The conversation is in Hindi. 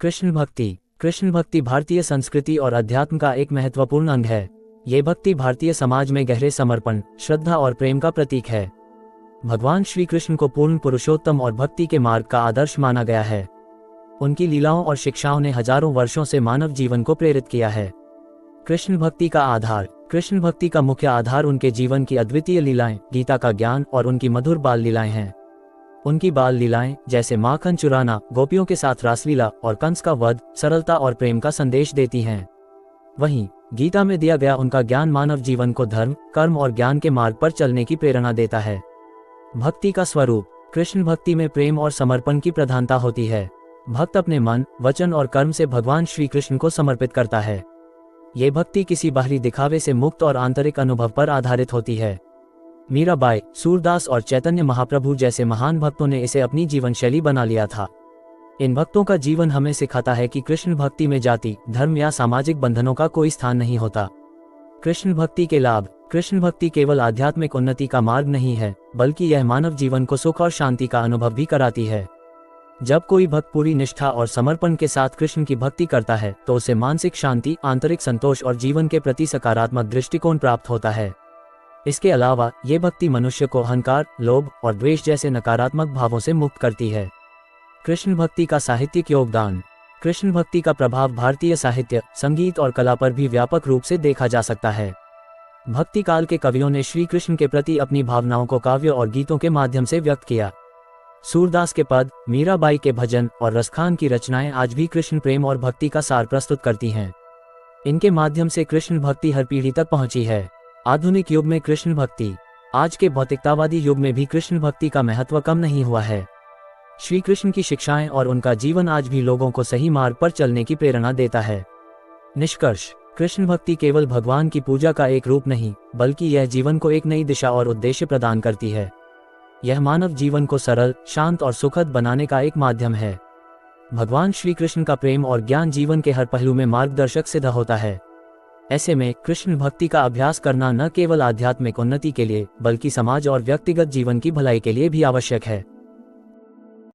कृष्ण भक्ति भारतीय संस्कृति और अध्यात्म का एक महत्वपूर्ण अंग है। ये भक्ति भारतीय समाज में गहरे समर्पण, श्रद्धा और प्रेम का प्रतीक है। भगवान श्री कृष्ण को पूर्ण पुरुषोत्तम और भक्ति के मार्ग का आदर्श माना गया है। उनकी लीलाओं और शिक्षाओं ने हजारों वर्षों से मानव जीवन को प्रेरित किया है। कृष्ण भक्ति का मुख्य आधार उनके जीवन की अद्वितीय लीलाएं, गीता का ज्ञान और उनकी मधुर बाल लीलाएं हैं। उनकी बाल लीलाएं जैसे माखन चुराना, गोपियों के साथ रासलीला और कंस का वध सरलता और प्रेम का संदेश देती हैं। वहीं गीता में दिया गया उनका ज्ञान मानव जीवन को धर्म, कर्म और ज्ञान के मार्ग पर चलने की प्रेरणा देता है। भक्ति का स्वरूप। कृष्ण भक्ति में प्रेम और समर्पण की प्रधानता होती है। भक्त अपने मन, वचन और कर्म से भगवान श्री कृष्ण को समर्पित करता है। ये भक्ति किसी बाहरी दिखावे से मुक्त और आंतरिक अनुभव पर आधारित होती है। मीराबाई, सूरदास और चैतन्य महाप्रभु जैसे महान भक्तों ने इसे अपनी जीवन शैली बना लिया था। इन भक्तों का जीवन हमें सिखाता है कि कृष्ण भक्ति में जाति, धर्म या सामाजिक बंधनों का कोई स्थान नहीं होता। कृष्ण भक्ति के लाभ। कृष्ण भक्ति केवल आध्यात्मिक उन्नति का मार्ग नहीं है, बल्कि यह मानव जीवन को सुख और शांति का अनुभव भी कराती है। जब कोई भक्त पूरी निष्ठा और समर्पण के साथ कृष्ण की भक्ति करता है तो उसे मानसिक शांति, आंतरिक संतोष और जीवन के प्रति सकारात्मक दृष्टिकोण प्राप्त होता है। इसके अलावा ये भक्ति मनुष्य को अहंकार, लोभ और द्वेष जैसे नकारात्मक भावों से मुक्त करती है। कृष्ण भक्ति का साहित्यिक योगदान। कृष्ण भक्ति का प्रभाव भारतीय साहित्य, संगीत और कला पर भी व्यापक रूप से देखा जा सकता है। भक्ति काल के कवियों ने श्री कृष्ण के प्रति अपनी भावनाओं को काव्य और गीतों के माध्यम से व्यक्त किया। सूरदास के पद, मीराबाई के भजन और रसखान की रचनाएं आज भी कृष्ण प्रेम और भक्ति का सार प्रस्तुत करती हैं। इनके माध्यम से कृष्ण भक्ति हर पीढ़ी तक पहुंची है। आधुनिक युग में कृष्ण भक्ति। आज के भौतिकतावादी युग में भी कृष्ण भक्ति का महत्व कम नहीं हुआ है। श्री कृष्ण की शिक्षाएं और उनका जीवन आज भी लोगों को सही मार्ग पर चलने की प्रेरणा देता है। निष्कर्ष। कृष्ण भक्ति केवल भगवान की पूजा का एक रूप नहीं, बल्कि यह जीवन को एक नई दिशा और उद्देश्य प्रदान करती है। यह मानव जीवन को सरल, शांत और सुखद बनाने का एक माध्यम है। भगवान श्री कृष्ण का प्रेम और ज्ञान जीवन के हर पहलू में मार्गदर्शक सिद्ध होता है। ऐसे में कृष्ण भक्ति का अभ्यास करना न केवल आध्यात्मिक उन्नति के लिए, बल्कि समाज और व्यक्तिगत जीवन की भलाई के लिए भी आवश्यक है।